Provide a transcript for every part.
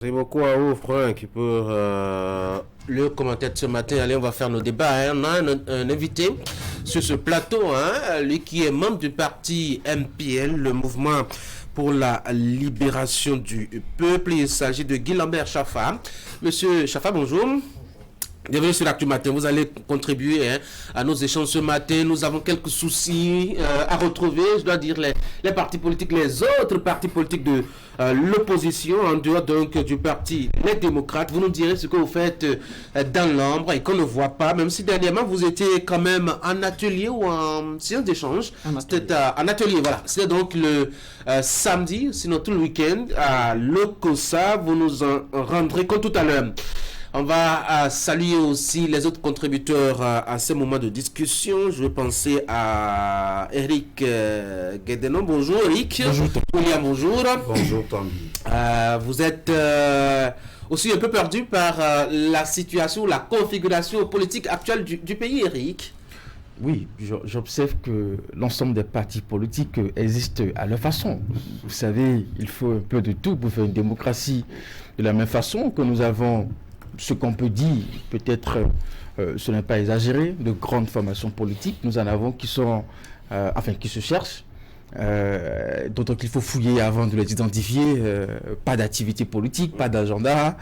Merci beaucoup à vous, Franck, pour le commentaire de ce matin. Allez, on va faire nos débats. On a un invité sur ce plateau, lui qui est membre du parti MPL, le mouvement pour la libération du peuple. Il s'agit de Guy Lambert Chaffa. Monsieur Chaffa, bonjour. Bienvenue sur l'Actu Matin. Vous allez contribuer à nos échanges ce matin. Nous avons quelques soucis à retrouver. Je dois dire les partis politiques, les autres partis politiques de l'opposition, en dehors donc du parti Les Démocrates. Vous nous direz ce que vous faites dans l'ombre et qu'on ne voit pas, même si dernièrement vous étiez quand même en atelier ou en séance d'échange. C'était en atelier, voilà. C'était donc le samedi, sinon tout le week-end, à l'Okosa. Vous nous en rendrez compte tout à l'heure. On va saluer aussi les autres contributeurs à ce moment de discussion. Je vais penser à Eric Guédenon. Bonjour Eric. Bonjour. William, bonjour. Bonjour Tommy. Vous êtes aussi un peu perdu par la situation, la configuration politique actuelle du pays, Eric. Oui, j'observe que l'ensemble des partis politiques existent à leur façon. Vous savez, il faut un peu de tout pour faire une démocratie. De la même façon que nous avons ce qu'on peut dire, peut-être ce n'est pas exagéré, de grandes formations politiques. Nous en avons qui sont, qui se cherchent, d'autres qu'il faut fouiller avant de les identifier, pas d'activité politique, pas d'agenda.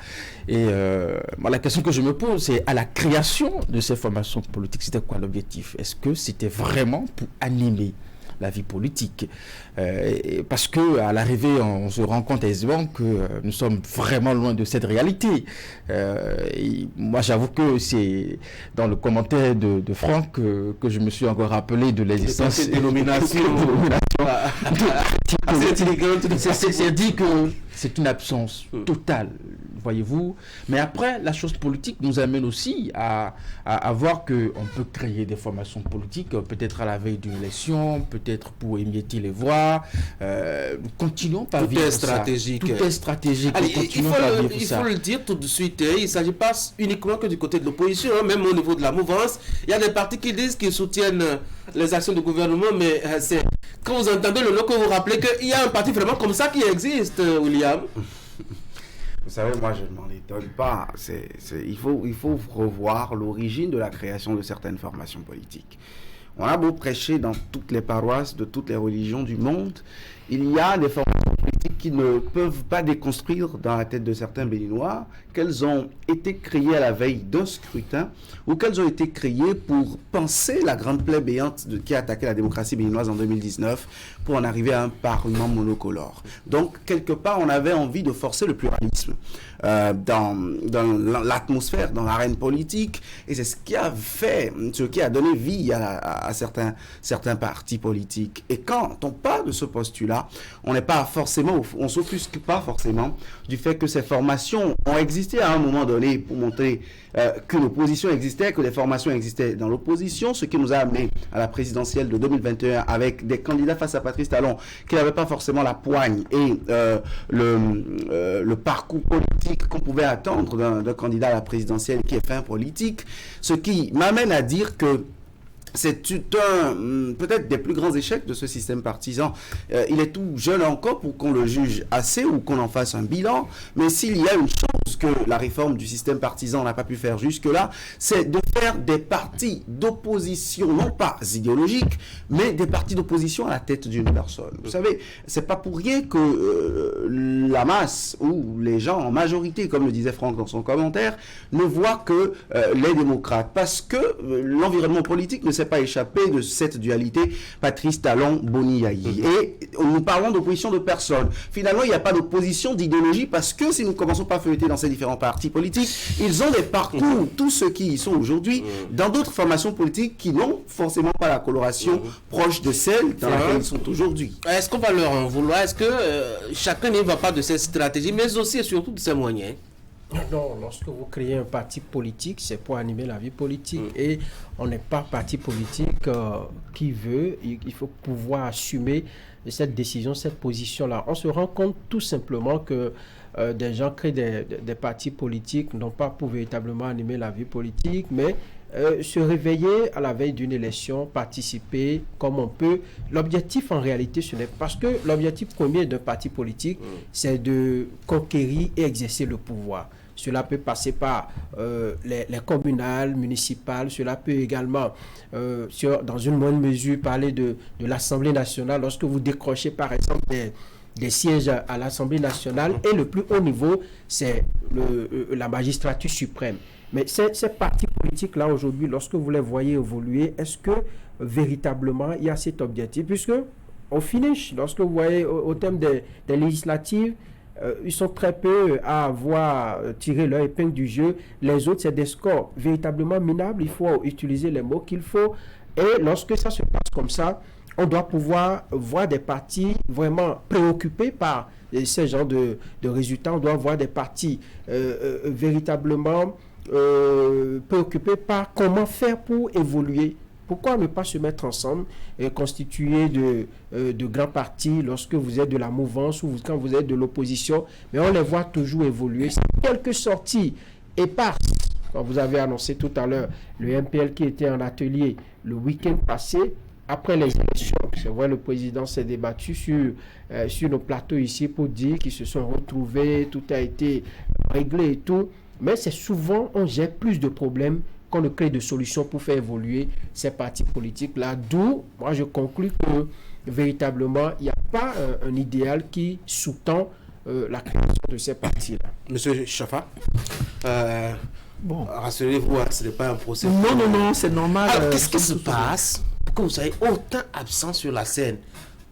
Et la question que je me pose, c'est à la création de ces formations politiques, c'était quoi l'objectif? Est-ce que c'était vraiment pour animer la vie politique, parce que à l'arrivée on se rend compte aisément que nous sommes vraiment loin de cette réalité. Et moi j'avoue que c'est dans le commentaire de Franck que je me suis encore rappelé de l'existence cette dénomination assez intelligente. C'est dit que c'est une absence totale, voyez-vous. Mais après, la chose politique nous amène aussi à voir qu'on peut créer des formations politiques, peut-être à la veille d'une élection, peut-être pour émietter les voix. Nous continuons par vivre ça. Stratégique. Tout est stratégique. Allez, il faut le dire tout de suite, il ne s'agit pas uniquement que du côté de l'opposition, même au niveau de la mouvance. Il y a des partis qui disent qu'ils soutiennent les actions du gouvernement, mais c'est quand vous entendez le nom que vous rappelez qu'il y a un parti vraiment comme ça qui existe, William. Vous savez, moi, je ne m'en étonne pas. Il faut revoir l'origine de la création de certaines formations politiques. On a beau prêcher dans toutes les paroisses de toutes les religions du monde, il y a des formations politiques qui ne peuvent pas déconstruire dans la tête de certains Béninois qu'elles ont été créées à la veille d'un scrutin ou qu'elles ont été créées pour penser la grande plaie béante qui a attaqué la démocratie béninoise en 2019 pour en arriver à un parlement monocolore. Donc, quelque part, on avait envie de forcer le pluralisme dans l'atmosphère, dans l'arène politique, et c'est ce qui a donné vie à certains partis politiques. Et quand on parle de ce postulat, on s'offusque pas forcément du fait que ces formations ont existé à un moment donné pour montrer que l'opposition existait, que les formations existaient dans l'opposition, ce qui nous a amené à la présidentielle de 2021 avec des candidats face à Patrice Talon qui n'avaient pas forcément la poigne et le parcours politique qu'on pouvait attendre d'un candidat à la présidentielle qui est fin politique, ce qui m'amène à dire que c'est peut-être des plus grands échecs de ce système partisan. Il est tout jeune encore pour qu'on le juge assez ou qu'on en fasse un bilan. Mais s'il y a une chose que la réforme du système partisan n'a pas pu faire jusque-là, c'est de faire des partis d'opposition, non pas idéologiques, mais des partis d'opposition à la tête d'une personne. Vous savez, c'est pas pour rien que la masse ou les gens en majorité, comme le disait Franck dans son commentaire, ne voient que les démocrates. Parce que l'environnement politique ne s'est pas échappé de cette dualité Patrice Talon-Boni-Yayi. Et nous parlons d'opposition de personnes. Finalement, il n'y a pas d'opposition d'idéologie parce que si nous commençons par feuilleter dans ces différents partis politiques, ils ont des parcours, tous ceux qui y sont aujourd'hui, dans d'autres formations politiques qui n'ont forcément pas la coloration proche de celle dans laquelle ils sont aujourd'hui. Est-ce qu'on va leur en vouloir? Est-ce que chacun n'y va pas de cette stratégie, mais aussi et surtout de ses moyens? Non, lorsque vous créez un parti politique, c'est pour animer la vie politique. Et on n'est pas parti politique qui veut, il faut pouvoir assumer cette décision, cette position-là. On se rend compte tout simplement que des gens créent des partis politiques, non pas pour véritablement animer la vie politique, mais se réveiller à la veille d'une élection, participer comme on peut. L'objectif en réalité, ce n'est parce que l'objectif premier d'un parti politique, c'est de conquérir et exercer le pouvoir. Cela peut passer par les communales, municipales. Cela peut également, dans une moindre mesure, parler de l'Assemblée nationale. Lorsque vous décrochez, par exemple, des sièges à l'Assemblée nationale. Et le plus haut niveau, c'est la magistrature suprême. Mais ces partis politiques-là, aujourd'hui, lorsque vous les voyez évoluer, est-ce que véritablement, il y a cet objectif? Puisque, au finish, lorsque vous voyez au thème des législatives, ils sont très peu à avoir tiré leur épingle du jeu. Les autres, c'est des scores véritablement minables. Il faut utiliser les mots qu'il faut. Et lorsque ça se passe comme ça, on doit pouvoir voir des partis vraiment préoccupés par ces genres de résultats. On doit voir des partis véritablement préoccupés par comment faire pour évoluer. Pourquoi ne pas se mettre ensemble et constituer de grands partis lorsque vous êtes de la mouvance ou quand vous êtes de l'opposition? Mais on les voit toujours évoluer. C'est quelques sorties éparses. Quand vous avez annoncé tout à l'heure le MPL qui était en atelier le week-end passé, après les élections, c'est vrai, le président s'est débattu sur nos plateaux ici pour dire qu'ils se sont retrouvés, tout a été réglé et tout. Mais c'est souvent, on gère plus de problèmes qu'on ne crée de solutions pour faire évoluer ces partis politiques-là. D'où, moi, je conclus que véritablement, il n'y a pas un idéal qui sous-tend la création de ces partis-là. Monsieur Chafa, bon, rassurez-vous, hein, ce n'est pas un procès. Non, c'est normal. Alors, qu'est-ce qui se passe pour que vous soyez autant absent sur la scène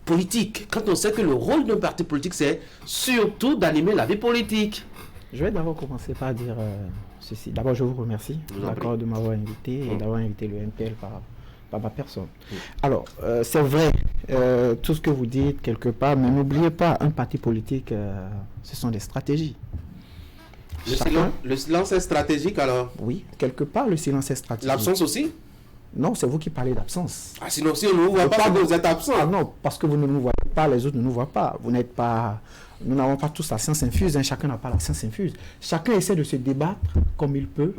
politique, quand on sait que le rôle d'un parti politique, c'est surtout d'animer la vie politique? Je vais d'abord commencer par dire ceci. D'abord, je vous remercie de m'avoir invité et d'avoir invité le MPL par ma personne. Alors, c'est vrai, tout ce que vous dites quelque part, mais n'oubliez pas, un parti politique, ce sont des stratégies. Le silence est stratégique alors? Oui, quelque part, le silence est stratégique. L'absence aussi? Non, c'est vous qui parlez d'absence. Ah, sinon, si on ne vous voit pas, vous êtes absent. Ah non, parce que vous ne nous voyez pas, les autres ne nous voient pas. Vous n'êtes pas... Nous n'avons pas tous la science infuse, hein. Chacun n'a pas la science infuse. Chacun essaie de se débattre comme il peut.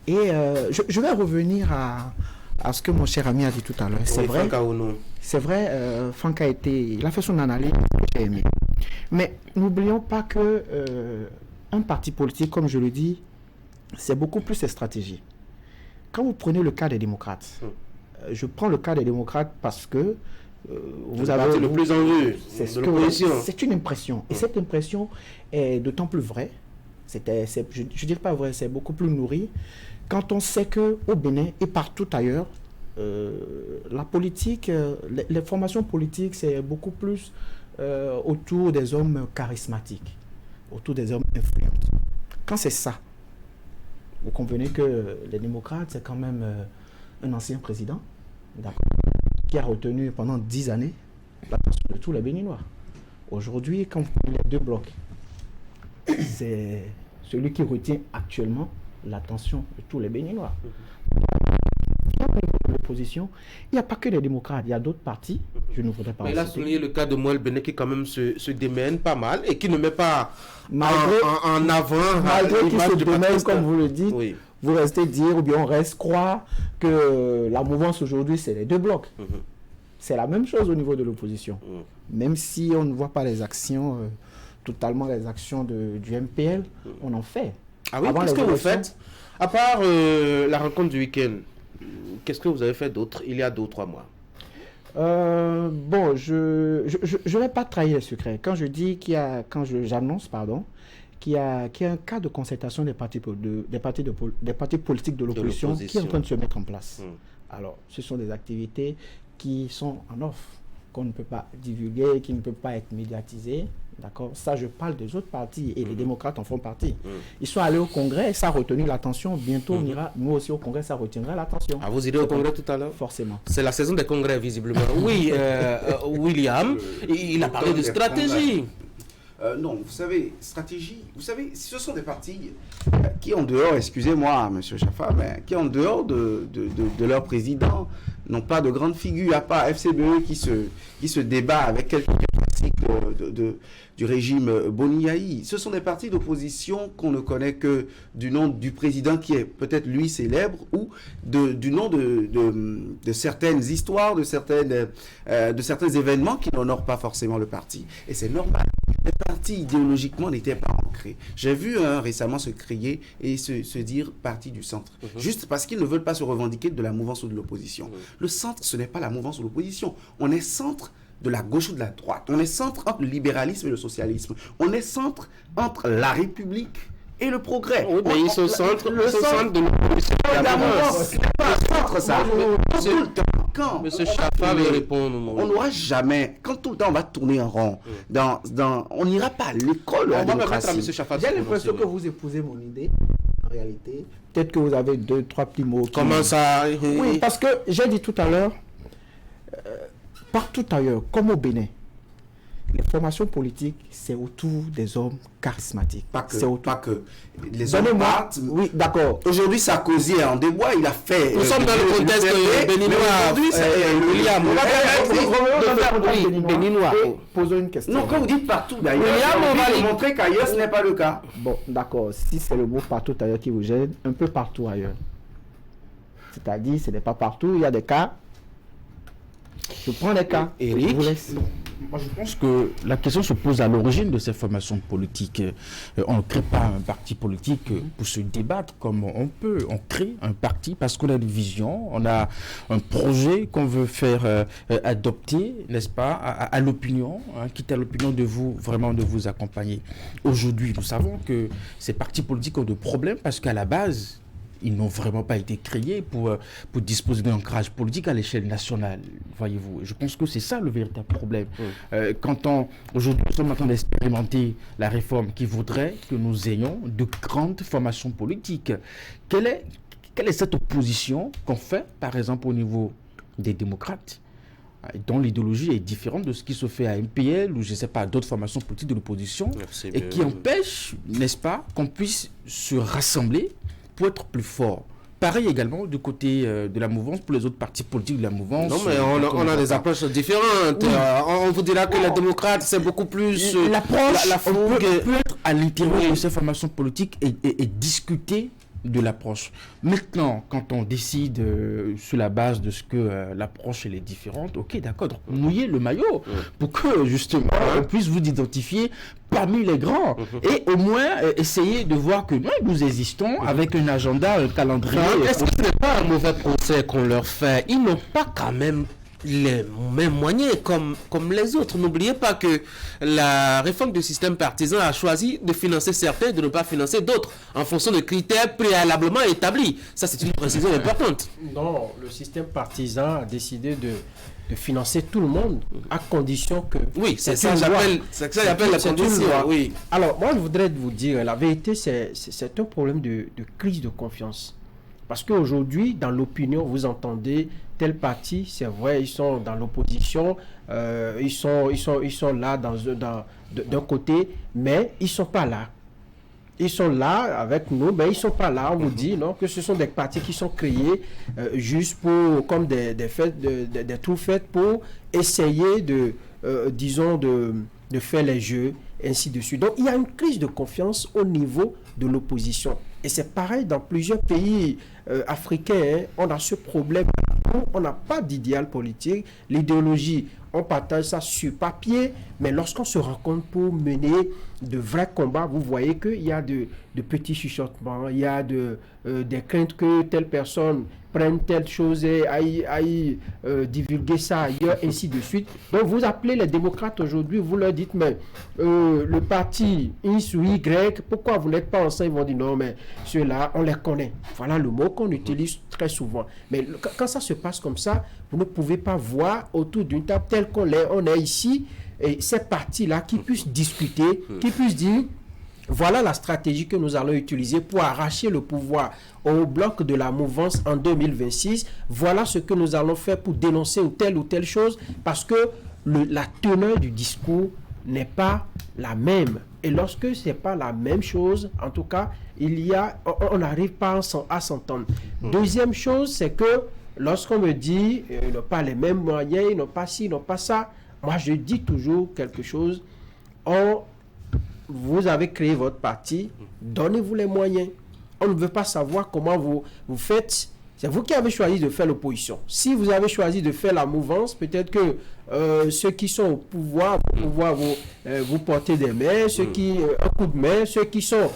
Et je vais revenir à ce que mon cher ami a dit tout à l'heure. C'est vrai, Franck il a fait son analyse, j'ai aimé. Mais n'oublions pas que un parti politique, comme je le dis, c'est beaucoup plus ses stratégies. Quand vous prenez le cas des démocrates, je prends le cas des démocrates parce que vous avez le plus en vue de l'opposition. C'est une impression. Et cette impression est d'autant plus vraie. Je ne dirais pas vrai, c'est beaucoup plus nourri. Quand on sait qu'au Bénin et partout ailleurs, la politique, les formations politiques, c'est beaucoup plus autour des hommes charismatiques, autour des hommes influents. Quand c'est ça, vous convenez que les démocrates, c'est quand même un ancien président, d'accord, qui a retenu pendant 10 années l'attention de tous les Béninois. Aujourd'hui, quand vous prenez les deux blocs, c'est celui qui retient actuellement l'attention de tous les Béninois. L'opposition, il n'y a pas que les démocrates, il y a d'autres partis. Je ne voudrais pas. Mais il a souligné le cas de Moël Béné qui quand même se démène pas mal et qui ne met pas en avant. Malgré qu'il se démène, comme vous le dites, oui. Vous restez dire, ou bien on reste croire que la mouvance aujourd'hui, c'est les deux blocs. C'est la même chose au niveau de l'opposition. Même si on ne voit pas les actions, totalement les actions du MPL, on en fait. Ah oui, qu'est-ce que vous faites? À part la rencontre du week-end, qu'est-ce que vous avez fait d'autre il y a 2 ou 3 mois? Bon, je vais pas trahir les secrets. Quand je dis j'annonce, qu'il y a un cas de concertation des partis politiques de l'opposition qui est en train de se mettre en place. Alors, ce sont des activités qui sont en off, qu'on ne peut pas divulguer, qui ne peuvent pas être médiatisées. D'accord? Ça, je parle des autres partis et les démocrates en font partie. Ils sont allés au Congrès, ça a retenu l'attention. Bientôt, on ira, nous aussi au Congrès, ça retiendra l'attention. Ah, vous irez au Congrès tout à l'heure? Forcément. C'est la saison des congrès, visiblement. Oui, William, il a parlé de stratégie. Non, vous savez, stratégie, ce sont des partis qui en dehors, excusez-moi, monsieur Chafa, mais qui en dehors de leur président n'ont pas de grande figure, à part FCBE qui se débat avec quelques partis politique du régime Boni-Yahi. Ce sont des partis d'opposition qu'on ne connaît que du nom du président qui est peut-être lui célèbre ou du nom de certaines histoires, de certains événements qui n'honorent pas forcément le parti. Et c'est normal. Les partis idéologiquement n'étaient pas ancrés. J'ai vu récemment se crier et se dire parti du centre. Juste parce qu'ils ne veulent pas se revendiquer de la mouvance ou de l'opposition. Le centre, ce n'est pas la mouvance ou l'opposition. On est centre de la gauche ou de la droite. On est centre entre le libéralisme et le socialisme. On est centre entre la République et le progrès. Oui, mais ils sont centre de l'opposition. La mouvance, c'est pas un centre, ça. Tout le temps. Quand Monsieur Chafa veut répondre. On n'aura jamais, quand tout le temps on va tourner en rond, on n'ira pas à l'école de la démocratie. J'ai l'impression que vous épousez mon idée, en réalité. Peut-être que vous avez 2-3 petits mots. Comment ça? Oui, parce que j'ai dit tout à l'heure, partout ailleurs, comme au Bénin, les formations politiques, c'est autour des hommes charismatiques. Pas que. Les hommes Donnez-moi. partent. Oui, d'accord. Aujourd'hui, Sarkozy est en débois, il a fait. Nous sommes dans le contexte béninois. Aujourd'hui, c'est Béninois. Posons une question. Non, quand vous dites partout d'ailleurs, on va montrer qu'ailleurs, ce n'est pas le cas. Bon, d'accord. Si c'est le mot partout ailleurs qui vous gêne, un peu partout ailleurs. C'est-à-dire, ce n'est pas partout, il y a des cas. Je prends les cas. Éric. Je vous laisse. Moi, je pense que la question se pose à l'origine de ces formations politiques. On ne crée pas un parti politique pour se débattre comme on peut. On crée un parti parce qu'on a une vision, on a un projet qu'on veut faire adopter, n'est-ce pas, à l'opinion, quitte à l'opinion de vous accompagner. Aujourd'hui, nous savons que ces partis politiques ont de problèmes parce qu'à la base, ils n'ont vraiment pas été créés pour disposer d'un ancrage politique à l'échelle nationale, voyez-vous. Je pense que c'est ça le véritable problème. Aujourd'hui, nous sommes en train d'expérimenter la réforme qui voudrait que nous ayons de grandes formations politiques. Quelle est cette opposition qu'on fait, par exemple, au niveau des démocrates, dont l'idéologie est différente de ce qui se fait à MPL ou je ne sais pas, d'autres formations politiques de l'opposition, et qui empêche, n'est-ce pas, qu'on puisse se rassembler pour être plus fort. Pareil également du côté de la mouvance, pour les autres partis politiques de la mouvance. Non, mais on a des approches différentes. Oui. On vous dira que les démocrates, c'est beaucoup plus... L'approche, on peut être à l'intérieur de ces formations politiques et discuter de l'approche. Maintenant, quand on décide sur la base de ce que l'approche elle est différente, ok, d'accord, donc mouillez le maillot pour que justement on puisse vous identifier parmi les grands et au moins essayer de voir que nous existons avec un agenda, un calendrier. Est-ce que ce n'est pas un mauvais procès qu'on leur fait? Ils n'ont pas quand même les mêmes moyens comme les autres. N'oubliez pas que la réforme du système partisan a choisi de financer certains et de ne pas financer d'autres en fonction de critères préalablement établis. Ça, c'est une précision importante. Non, le système partisan a décidé de financer tout le monde à condition que... Oui, c'est ça j'appelle la condition. Oui. Alors, moi, je voudrais vous dire, la vérité, c'est un problème de crise de confiance. Parce qu'aujourd'hui, dans l'opinion, vous entendez tel parti, c'est vrai, ils sont dans l'opposition, ils sont là d'un côté, mais ils ne sont pas là. Ils sont là avec nous, mais ils ne sont pas là. On vous dit non, que ce sont des partis qui sont créés juste pour, comme des trous faits pour essayer de faire les jeux, ainsi de suite. Donc, il y a une crise de confiance au niveau de l'opposition. Et c'est pareil dans plusieurs pays africains. On a ce problème. On n'a pas d'idéal politique. L'idéologie, on partage ça sur papier, mais lorsqu'on se rencontre pour mener de vrais combats, vous voyez qu'il y a de petits chuchotements, il y a des craintes que telle personne prenne telle chose et aille divulguer ça ailleurs, ainsi de suite. Donc vous appelez les démocrates aujourd'hui, vous leur dites, mais le parti X ou Y, pourquoi vous n'êtes pas ensemble? Ils vont dire, non, mais ceux-là, on les connaît. Voilà le mot qu'on utilise très souvent. Mais quand ça se passe comme ça, vous ne pouvez pas voir autour d'une table telle qu'on est ici, et ces partis-là qui puissent discuter, qui puissent dire, voilà la stratégie que nous allons utiliser pour arracher le pouvoir au bloc de la mouvance en 2026. Voilà ce que nous allons faire pour dénoncer ou telle chose, parce que la teneur du discours n'est pas la même. Et lorsque ce n'est pas la même chose, en tout cas, on n'arrive pas à s'entendre. Deuxième chose, c'est que lorsqu'on me dit ils n'ont pas les mêmes moyens, ils n'ont pas ci, ils n'ont pas ça, Moi, je dis toujours quelque chose. Vous avez créé votre parti, donnez-vous les moyens. On ne veut pas savoir comment vous faites. C'est vous qui avez choisi de faire l'opposition. Si vous avez choisi de faire la mouvance, peut-être que ceux qui sont au pouvoir vont pouvoir vous porter des mains, ceux qui un coup de main, ceux qui sont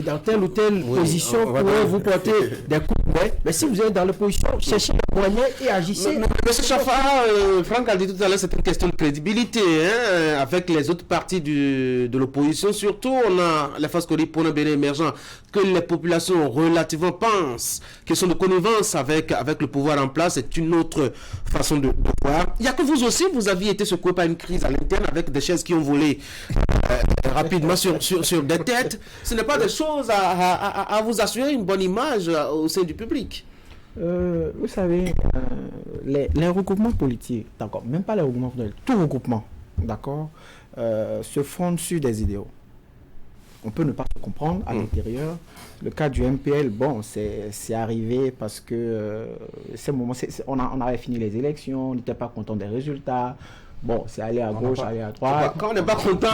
dans telle ou telle position pourraient vous porter des coups de main. Mais si vous êtes dans l'opposition, cherchez les moyens et agissez. Monsieur Chafa, Franck a dit tout à l'heure, c'est une question de crédibilité, hein, avec les autres partis de l'opposition. Surtout, on a la phase pour le Bénin émergent, que les populations relativement pensent qu'ils sont de connivence avec le pouvoir en place. C'est une autre façon de voir. Il y a que vous aussi, vous aviez été secoué par une crise à l'interne avec des chaises qui ont volé rapidement sur des têtes. Ce n'est pas des choses à vous assurer une bonne image au sein du public. Vous savez, les regroupements politiques, d'accord, même pas les regroupements politiques, tout regroupement, d'accord, se fondent sur des idéaux. On peut ne pas se comprendre à l'intérieur. Le cas du MPL, bon, c'est arrivé parce que on avait fini les élections, on n'était pas content des résultats. Bon, c'est aller à gauche, aller à droite. Quand on n'est pas content,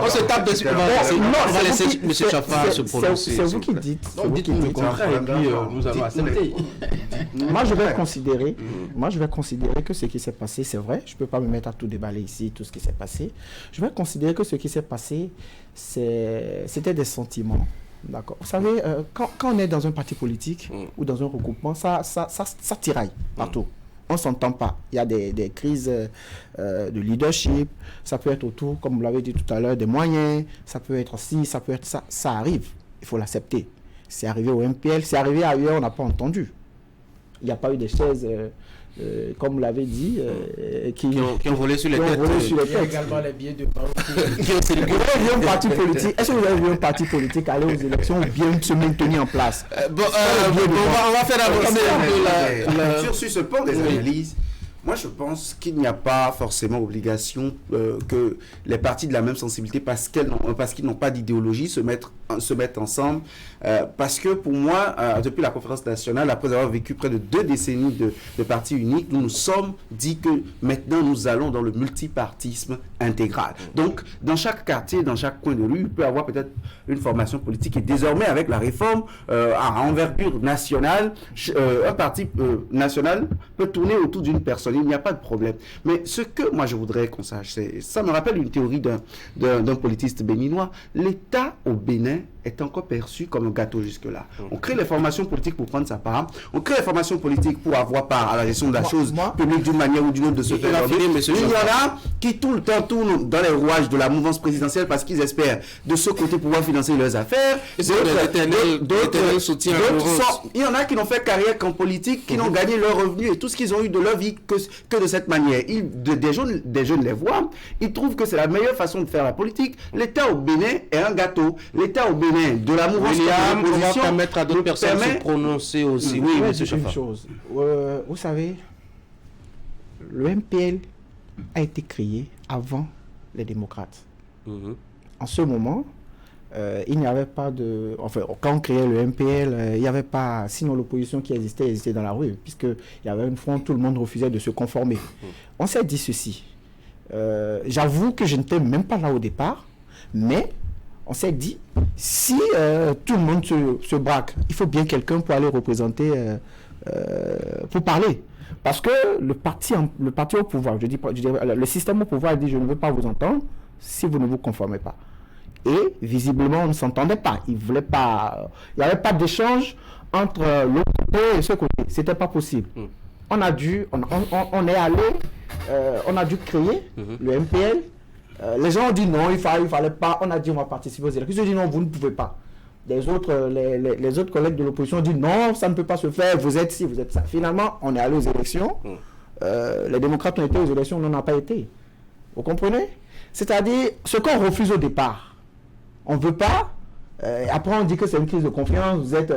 on se tape dessus. On va laisser M. Chafa se prononcer. C'est vous qui dites. Dites-nous le contraire et puis nous allons accepter. Moi, je vais considérer que ce qui s'est passé, c'est vrai. Je ne peux pas me mettre à tout déballer ici, tout ce qui s'est passé. Je vais considérer que ce qui s'est passé, c'était des sentiments. D'accord. Vous savez, quand on est dans un parti politique ou dans un regroupement, ça tiraille partout. On ne s'entend pas. Il y a des crises de leadership. Ça peut être autour, comme vous l'avez dit tout à l'heure, des moyens. Ça peut être ci, ça peut être ça. Ça arrive. Il faut l'accepter. C'est arrivé au MPL. C'est arrivé ailleurs, on n'a pas entendu. Il n'y a pas eu des chaises, comme vous l'avez dit, qui ont volé sur les têtes. Il y a également les billets de banque. Vous avez vu un parti politique? Est-ce que vous avez vu un parti politique aller aux élections ou bien se maintenir en place? On va faire avancer sur ce point des analyses. Moi, je pense qu'il n'y a pas forcément obligation que les partis de la même sensibilité, parce qu'ils n'ont pas d'idéologie, se mettent ensemble. Parce que pour moi, depuis la conférence nationale, après avoir vécu près de 2 décennies de partis uniques, nous nous sommes dit que maintenant, nous allons dans le multipartisme intégral. Donc, dans chaque quartier, dans chaque coin de rue, il peut y avoir peut-être une formation politique. Et désormais, avec la réforme à envergure nationale, un parti national peut tourner autour d'une personne. Il n'y a pas de problème. Mais ce que moi je voudrais qu'on sache, ça me rappelle une théorie d'un politiste béninois. L'État au Bénin est encore perçu comme un gâteau jusque-là. On crée les formations politiques pour prendre sa part. On crée les formations politiques pour avoir part à la gestion de la chose publique d'une manière ou d'une autre de ce pays. Il y en a qui tout le temps tournent dans les rouages de la mouvance présidentielle parce qu'ils espèrent de ce côté pouvoir financer leurs affaires. D'autres soutien. Il y en a qui n'ont fait carrière qu'en politique, qui n'ont gagné leurs revenus et tout ce qu'ils ont eu de leur vie que de cette manière. Des jeunes les voient, ils trouvent que c'est la meilleure façon de faire la politique. L'État au Bénin est un gâteau. L'État au Bénin de la mouvance on va permettre à d'autres personnes de se prononcer aussi. Oui, monsieur Chafa. Vous savez, le MPL a été créé avant les démocrates. En ce moment, il n'y avait pas de... Enfin, quand on créait le MPL, il n'y avait pas... Sinon, l'opposition qui existait dans la rue, puisqu'il y avait une front, tout le monde refusait de se conformer. On s'est dit ceci. J'avoue que je n'étais même pas là au départ, mais on s'est dit, si tout le monde se braque, il faut bien quelqu'un pour aller représenter, pour parler. Parce que le parti au pouvoir, le système au pouvoir dit, je ne veux pas vous entendre si vous ne vous conformez pas. Et visiblement, on ne s'entendait pas. Il n'y avait pas d'échange entre l'autre côté et ce côté. Ce n'était pas possible. On est allé, on a dû créer le MPL. Les gens ont dit non, il fallait pas. On a dit on va participer aux élections. Ils ont dit non, vous ne pouvez pas. Les autres collègues de l'opposition ont dit non, ça ne peut pas se faire, vous êtes ci, vous êtes ça. Finalement, on est allé aux élections. Les démocrates ont été aux élections, on n'en a pas été. Vous comprenez? C'est-à-dire, ce qu'on refuse au départ, on ne veut pas. Après, on dit que c'est une crise de confiance. Vous êtes.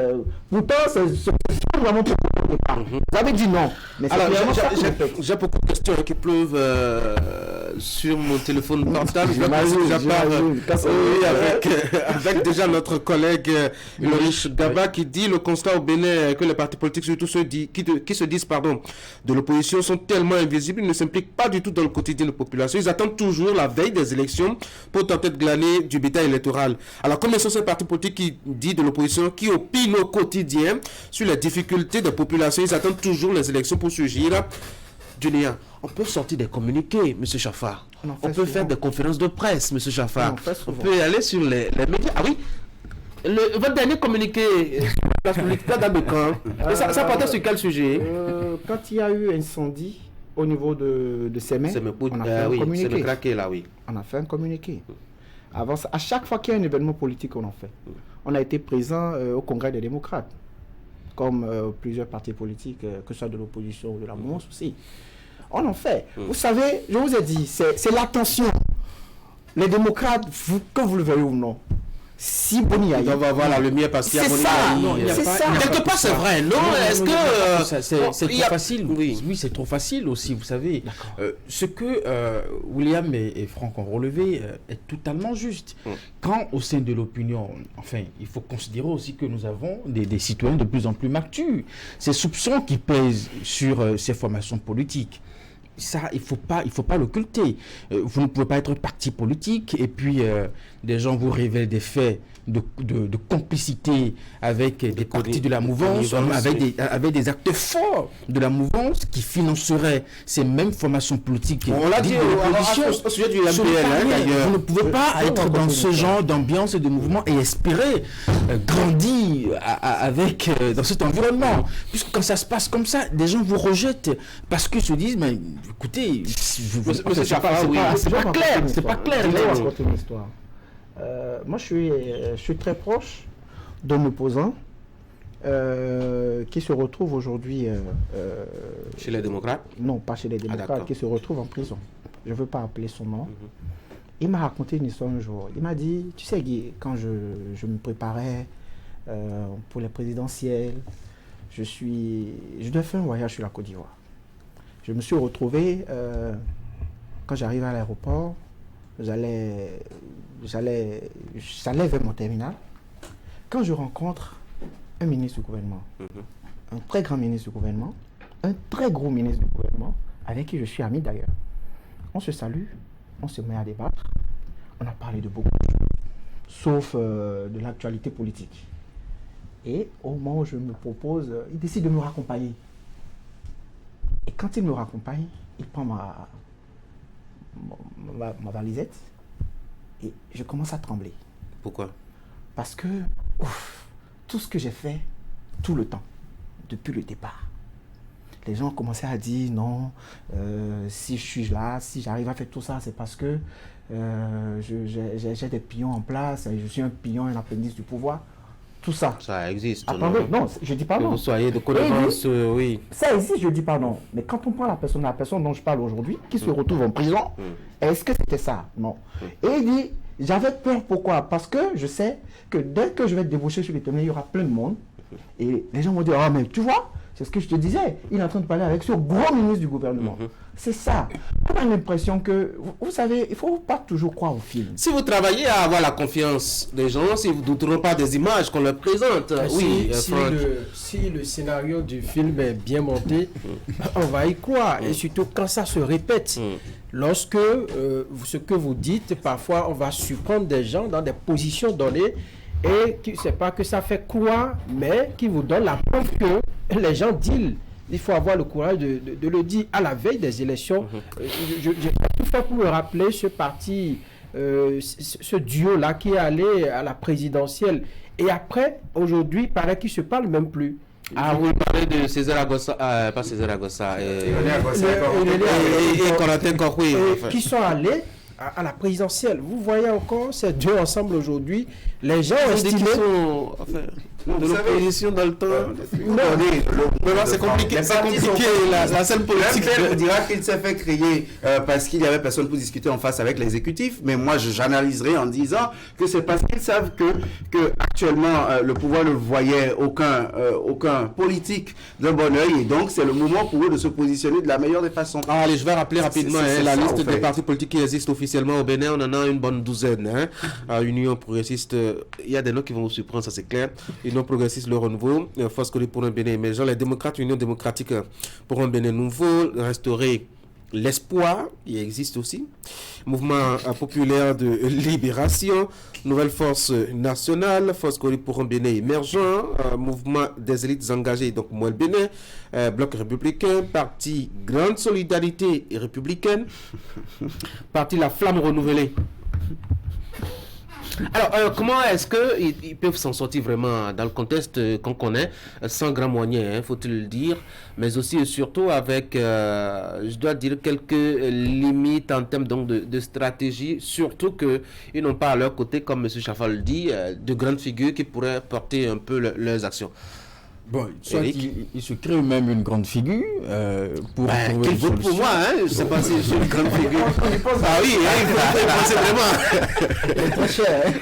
Pourtant, c'est vraiment pour départ. Vous avez dit non. Mais c'est Alors, clairement ça que vous faites. j'ai beaucoup de questions qui pleuvent sur mon téléphone portable. Je vais J'imagine, commencer déjà par, j'imagine. Quand ça- avec déjà notre collègue Ulrich Gaba qui dit le constat au Bénin que les partis politiques, surtout ceux qui se disent de l'opposition, sont tellement invisibles, ils ne s'impliquent pas du tout dans le quotidien de la population. Ils attendent toujours la veille des élections pour tenter de glaner du bétail électoral. Alors, combien sont ces partis politiques qui disent de l'opposition, qui opinent au quotidien sur les difficultés des populations? Ils attendent toujours les élections pour surgir du néant. On peut sortir des communiqués, M. Chaffard. On peut faire des conférences de presse, M. Chaffard. On peut aller sur les médias. Ah oui, votre dernier communiqué, la publique, date de quand? Ça portait sur quel sujet? Quand il y a eu incendie au niveau de Sémé, on a fait un communiqué. On a fait un communiqué. Avant ça, à chaque fois qu'il y a un événement politique, on en fait. On a été présent au Congrès des démocrates, comme plusieurs partis politiques, que ce soit de l'opposition ou de la mouvance aussi. On en fait. Vous savez, je vous ai dit, c'est l'attention. Les démocrates, que vous le veuillez ou non, si Boni Aïe... On va avoir la lumière parce qu'il y a Boni Aïe. C'est ça. Quelque part, c'est vrai, non? Est-ce que... C'est trop facile. Oui, c'est trop facile aussi, vous savez. Ce que William et Franck ont relevé est totalement juste. Quand au sein de l'opinion, enfin, il faut considérer aussi que nous avons des citoyens de plus en plus matures. Ces soupçons qui pèsent sur ces formations politiques, ça, il faut pas l'occulter. Vous ne pouvez pas être parti politique et puis des gens vous révèlent des faits de complicité avec des partis de la mouvance, avec des acteurs forts de la mouvance qui financeraient ces mêmes formations politiques. On l'a dit au sujet du MPL, d'ailleurs. Vous ne pouvez pas être dans ce genre d'ambiance et de mouvement et espérer grandir dans cet environnement. Puisque quand ça se passe comme ça, des gens vous rejettent parce qu'ils se disent, mais écoutez, c'est pas clair. C'est pas clair. Je vais vous raconter une histoire. Moi, je suis très proche d'un opposant qui se retrouve aujourd'hui... chez les démocrates? Non, pas chez les démocrates, qui se retrouve en prison. Je ne veux pas appeler son nom. Il m'a raconté une histoire un jour. Il m'a dit, tu sais Guy, quand je me préparais pour les présidentielles, je devais faire un voyage sur la Côte d'Ivoire. Je me suis retrouvé, quand j'arrive à l'aéroport, j'allais vers mon terminal. Quand je rencontre un ministre du gouvernement, un très grand ministre du gouvernement, un très gros ministre du gouvernement, avec qui je suis ami d'ailleurs, on se salue, on se met à débattre, on a parlé de beaucoup de choses, sauf de l'actualité politique. Et au moment où je me propose, il décide de me raccompagner. Et quand il me raccompagne, il prend ma valisette et je commence à trembler. Pourquoi? Parce que tout ce que j'ai fait, tout le temps, depuis le départ, les gens ont commencé à dire non, si je suis là, si j'arrive à faire tout ça, c'est parce que j'ai des pions en place, je suis un pion, un appendice du pouvoir. Tout ça. Ça existe. Attendez, non, je dis pas non. Que vous soyez de connaissance, oui. Ça existe, je dis pas non. Mais quand on prend la personne dont je parle aujourd'hui, qui se retrouve en prison, est-ce que c'était ça? Non. Et il dit, j'avais peur, pourquoi? Parce que je sais que dès que je vais déboucher sur les terminaux, il y aura plein de monde. Et les gens vont dire, ah mais tu vois, c'est ce que je te disais, il est en train de parler avec ce gros ministre du gouvernement. C'est ça. On a l'impression que, vous savez, il ne faut pas toujours croire au film. Si vous travaillez à avoir la confiance des gens, si vous ne douterez pas des images qu'on leur présente, si le scénario du film est bien monté, on va y croire. Et surtout quand ça se répète. Lorsque ce que vous dites, parfois on va surprendre des gens dans des positions données et qui ne sait pas que ça fait quoi, mais qui vous donne la preuve que les gens disent. Il faut avoir le courage de le dire à la veille des élections. J'ai tout fait pour me rappeler ce parti, ce duo-là qui est allé à la présidentielle. Et après, aujourd'hui, il paraît qu'ils ne se parlent même plus. Ah, vous parlez de César Agossa, pas César Agossa, et Corentin Kokoué. Qui sont allés à la présidentielle. Vous voyez encore ces deux ensemble aujourd'hui. Les gens ont Ils estimé... de l'opposition dans le temps. C'est compliqué. C'est compliqué. La scène politique. On dira qu'il s'est fait créer parce qu'il y avait personne pour discuter en face avec l'exécutif. Mais moi, j'analyserai en disant que c'est parce qu'ils savent que actuellement le pouvoir ne voyait aucun politique d'un bon œil. Et donc, c'est le moment pour eux de se positionner de la meilleure des façons. Allez, je vais rappeler rapidement la ça, liste en fait. des partis politiques qui existent officiellement au Bénin. On en a une bonne douzaine. Union progressiste, il y a des noms qui vont vous surprendre, ça c'est clair. Union progressiste, le renouveau, Force Collée pour un Bénin émergent, les démocrates, Union démocratique pour un Bénin nouveau, restaurer l'espoir, il existe aussi. Mouvement populaire de libération, Nouvelle Force nationale, Force Collée pour un Bénin émergent, Mouvement des élites engagées, donc moi le Bénin, Bloc républicain, Parti Grande Solidarité républicaine, Parti La Flamme renouvelée. Alors, comment est-ce qu'ils peuvent s'en sortir vraiment dans le contexte qu'on connaît, sans grand moyen, faut-il le dire, mais aussi et surtout avec, je dois dire, quelques limites en termes donc, de stratégie, surtout qu'ils n'ont pas à leur côté, comme M. Chaffal le dit, de grandes figures qui pourraient porter un peu leurs actions. Bon, soit il se crée même une grande figure pour trouver qu'il une vote pour solution. moi, hein, je ne sais pas si je suis une grande figure. Ah oui, il faut penser vraiment. Très cher.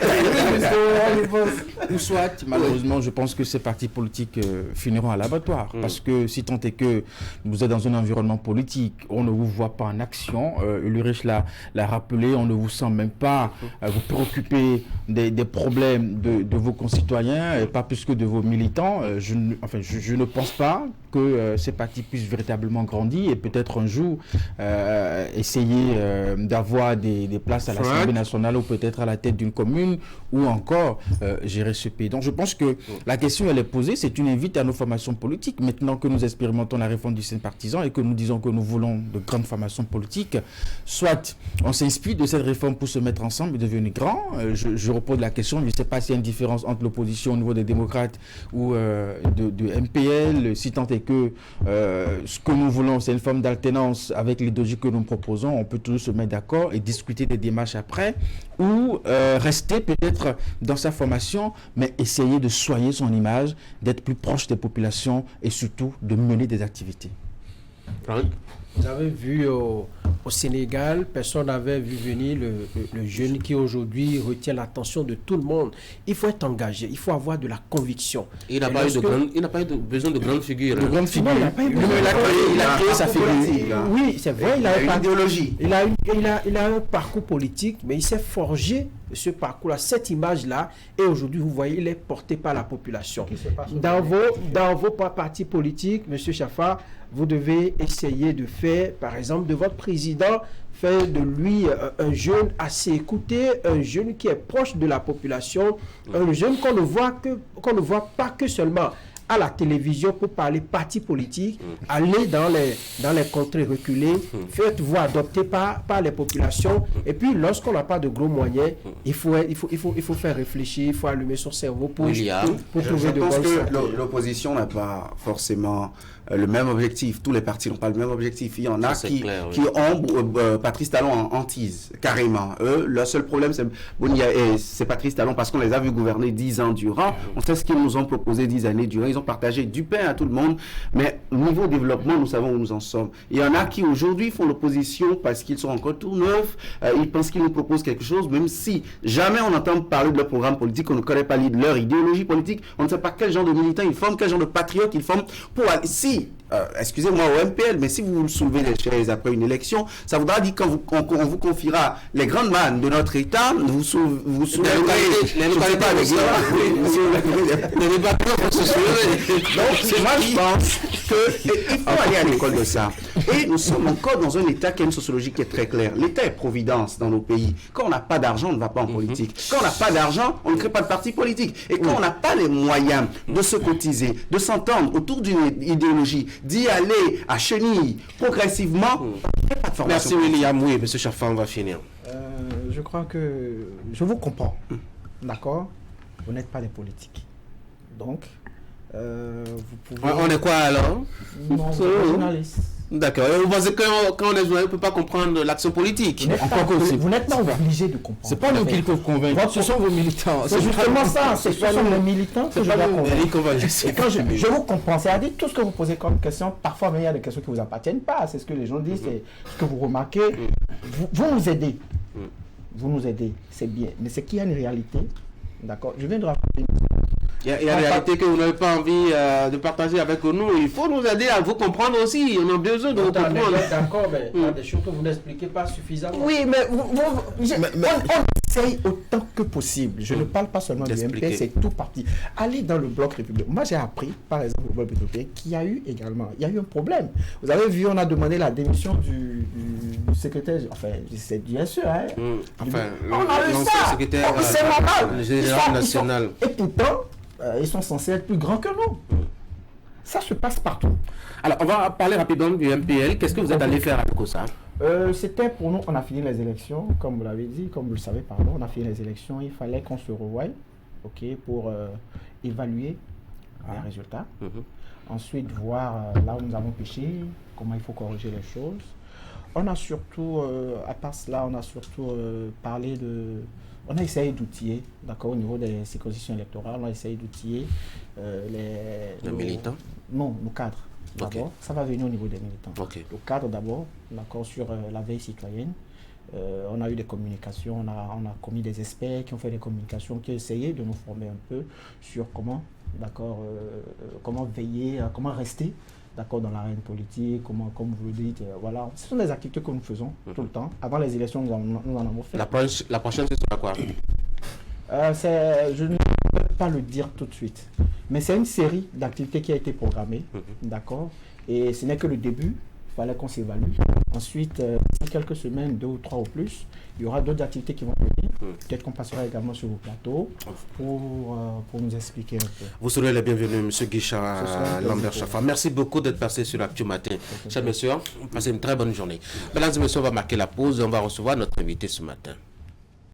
Ou soit, malheureusement, je pense que ces partis politiques finiront à l'abattoir. Parce que si tant est que vous êtes dans un environnement politique, on ne vous voit pas en action. Ulrich l'a rappelé, on ne vous sent même pas vous préoccuper des problèmes de vos concitoyens, et pas plus que de vos militants. Je ne pense pas que ces partis puissent véritablement grandir et peut-être un jour essayer d'avoir des places à l'Assemblée nationale ou peut-être à la tête d'une commune ou encore gérer ce pays. Donc je pense que la question elle est posée, c'est une invite à nos formations politiques. Maintenant que nous expérimentons la réforme du système partisan et que nous disons que nous voulons de grandes formations politiques, soit on s'inspire de cette réforme pour se mettre ensemble et devenir grand. Je repose la question, je ne sais pas s'il y a une différence entre l'opposition au niveau des démocrates ou de MPL, si tant est que ce que nous voulons, c'est une forme d'alternance avec l'idéologie que nous proposons, on peut toujours se mettre d'accord et discuter des démarches après, ou rester peut-être dans sa formation, mais essayer de soigner son image, d'être plus proche des populations et surtout de mener des activités. Vous avez vu au Sénégal, personne n'avait vu venir le jeune qui aujourd'hui retient l'attention de tout le monde. Il faut être engagé, il faut avoir de la conviction. Il n'a pas eu besoin de grandes figures. De grandes figures. Il a créé sa figure. Oui, c'est vrai, il a une idéologie. Il a un parcours politique, mais il s'est forgé ce parcours-là, cette image-là, et aujourd'hui, vous voyez, il est porté par la population. Dans vos partis politiques, M. Chaffar, vous devez essayer de faire, par exemple, de votre président, faire de lui un jeune assez écouté, un jeune qui est proche de la population, un jeune qu'on ne voit pas que seulement à la télévision pour parler parti politique, aller dans les contrées reculées, faites-vous adopter par les populations. Et puis, lorsqu'on n'a pas de gros moyens, il faut faire réfléchir, il faut allumer son cerveau pour trouver de bonnes Je pense sorties. que l'opposition n'a pas forcément le même objectif. Tous les partis n'ont pas le même objectif. Il y en a qui ont Patrice Talon en hantise, carrément. Eux, le seul problème, c'est Patrice Talon parce qu'on les a vus gouverner 10 ans durant. On sait ce qu'ils nous ont proposé 10 années durant. Ils ont partagé du pain à tout le monde. Mais au niveau développement, nous savons où nous en sommes. Il y en a qui aujourd'hui font l'opposition parce qu'ils sont encore tout neufs. Ils pensent qu'ils nous proposent quelque chose, même si jamais on entend parler de leur programme politique, on ne connaît pas leur idéologie politique, on ne sait pas quel genre de militants ils forment, quel genre de patriotes ils forment pour aller. Excusez-moi au MPL, mais si vous soulevez les chaises après une élection, ça voudra dire qu'on vous confiera les grandes mannes de notre État, vous souleverez les Donc, moi je pense qu'il faut aller à l'école de ça. Et nous sommes encore dans un État qui a une sociologie qui est très claire. L'État est providence dans nos pays. Quand on n'a pas d'argent, on ne va pas en politique. Quand on n'a pas d'argent, on ne crée pas de parti politique. Et quand on n'a pas les moyens de se cotiser, de s'entendre autour d'une idéologie, d'y aller à chenille progressivement, Merci William. Oui, M. Chaffar, on va finir. Je crois que je vous comprends. D'accord? Vous n'êtes pas des politiques. Donc, vous pouvez... On est quoi alors? Non, vous êtes journaliste. D'accord. Et vous pensez que quand on est journaliste, on ne peut pas comprendre l'action politique? Vous n'êtes pas obligé de comprendre. C'est pas nous qui faut convaincre. Ce sont vos militants. C'est justement ça. Ce sont les militants que je dois convaincre. Et quand je vous comprends, c'est-à-dire tout ce que vous posez comme question, parfois même il y a des questions qui ne vous appartiennent pas. C'est ce que les gens disent, c'est ce que vous remarquez. Vous nous aidez. Vous nous aidez, c'est bien. Mais c'est qu'il y a une réalité. D'accord. Je viens de rappeler. Il y a une réalité que vous n'avez pas envie de partager avec nous. Il faut nous aider à vous comprendre aussi. On a besoin de vous comprendre. D'accord, mais il y a des choses que vous n'expliquez pas suffisamment. Oui, mais on essaye autant que possible. Je ne parle pas seulement du MP, c'est tout parti. Allez dans le bloc républicain. Moi, j'ai appris, par exemple, au bloc républicain, qu'il y a eu également, il y a eu un problème. Vous avez vu, on a demandé la démission du secrétaire, enfin, c'est bien sûr, hein. Enfin, on a eu ça. Secrétaire c'est normal. général national. Et pourtant, ils sont censés être plus grands que nous. Ça se passe partout. Alors, on va parler rapidement du MPL. Qu'est-ce que vous êtes allé faire avec ça? C'était pour nous, on a fini les élections, comme vous l'avez dit, comme vous le savez, pardon, on a fini les élections, il fallait qu'on se revoie, ok, pour évaluer les résultats. Ensuite, voir là où nous avons péché, comment il faut corriger les choses. On a surtout, à part cela, on a surtout parlé de... On a essayé d'outiller, d'accord, au niveau des circonscriptions électorales, on a essayé d'outiller les militants? Non, nos cadres. D'abord, Okay. Ça va venir au niveau des militants. Okay. Le cadre d'abord, d'accord, sur la veille citoyenne. On a eu des communications, on a commis des experts qui ont fait des communications, qui ont essayé de nous former un peu sur comment, d'accord, comment veiller, comment rester, d'accord, dans l'arène politique, comment, comme vous le dites, voilà. Ce sont des activités que nous faisons tout le temps. Avant les élections, nous en avons fait. La prochaine, ce sera quoi? Je ne peux pas le dire tout de suite, mais c'est une série d'activités qui a été programmée, d'accord, et ce n'est que le début. Il fallait qu'on s'évalue. Ensuite, dans quelques semaines, 2 ou 3 ou plus, il y aura d'autres activités qui vont venir. Peut-être qu'on passera également sur vos plateaux pour nous expliquer un peu. Vous serez les bienvenus, M. Guichard Lambert Chafa. Merci beaucoup d'être passé sur l'Actu Matin. Chers messieurs, passez une très bonne journée. Mesdames et messieurs, on va marquer la pause et on va recevoir notre invité ce matin.